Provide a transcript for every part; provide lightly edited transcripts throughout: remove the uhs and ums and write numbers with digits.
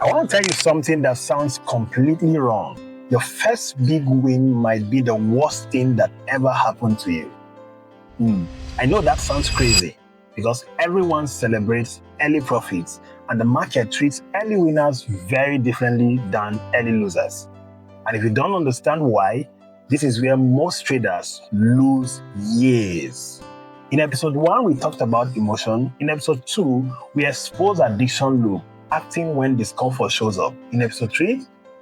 I want to tell you something that sounds completely wrong. Your first big win might be the worst thing that ever happened to you. I know that sounds crazy because everyone celebrates early profits and the market treats early winners very differently than early losers. And if you don't understand why, this is where most traders lose years. In episode 1, we talked about emotion. In episode 2, we exposed addiction loop, acting when discomfort shows up. In episode 3,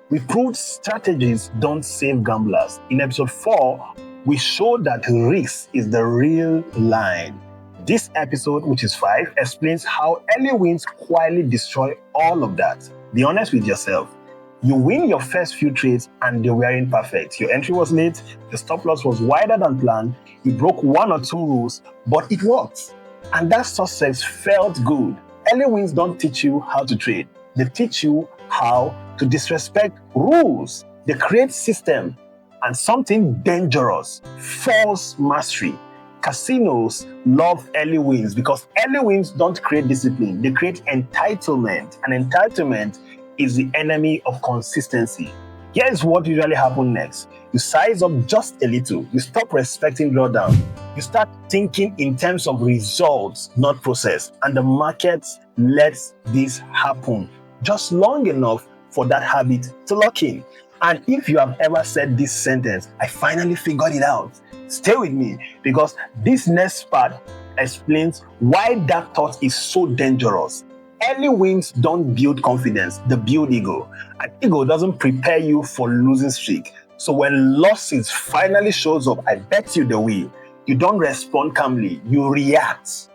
we proved strategies don't save gamblers. In episode 4, we showed that risk is the real line. This episode, which is 5, explains how early wins quietly destroy all of that. Be honest with yourself. You win your first few trades and they weren't perfect. Your entry was late, the stop loss was wider than planned, you broke 1 or 2 rules, but it worked. And that success felt good. Early wins don't teach you how to trade. They teach you how to disrespect rules. They create system and something dangerous, false mastery. Casinos love early wins because early wins don't create discipline. They create entitlement. And entitlement is the enemy of consistency. Here's what usually happens next. You size up just a little. You stop respecting drawdown. You start thinking in terms of results, not process. And the market lets this happen just long enough for that habit to lock in. And if you have ever said this sentence, I finally figured it out, stay with me because this next part explains why that thought is so dangerous. Early wins don't build confidence, they build ego. And ego doesn't prepare you for losing streak. So when losses finally shows up, I bet you the will. You don't respond calmly, you react.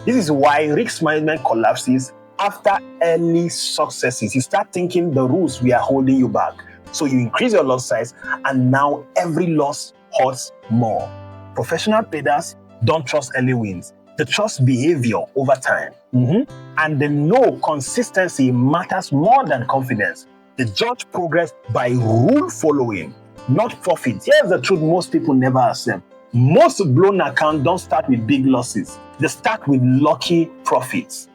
This is why risk management collapses after early successes. You start thinking the rules were holding you back. So you increase your loss size and now every loss hurts more. Professional traders don't trust early wins. They trust behavior over time. And they know consistency matters more than confidence. They judge progress by rule following, not profit. Here's the truth most people never accept. Most blown accounts don't start with big losses. They start with lucky profits,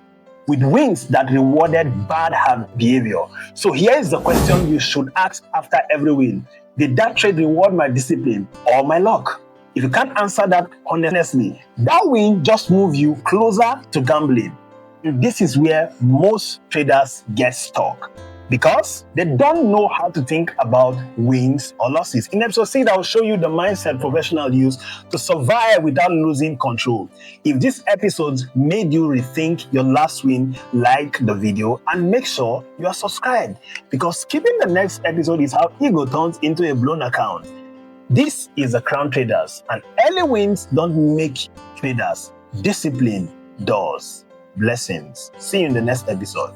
with wins that rewarded bad behavior. So here's the question you should ask after every win. Did that trade reward my discipline or my luck? If you can't answer that honestly, that win just moves you closer to gambling. This is where most traders get stuck because they don't know how to think about wins or losses. In episode 6, I'll show you the mindset professionals use to survive without losing control. If this episode made you rethink your last win, like the video and make sure you are subscribed because skipping the next episode is how ego turns into a blown account. This is the Crown Traders, and early wins don't make traders. Discipline does. Blessings. See you in the next episode.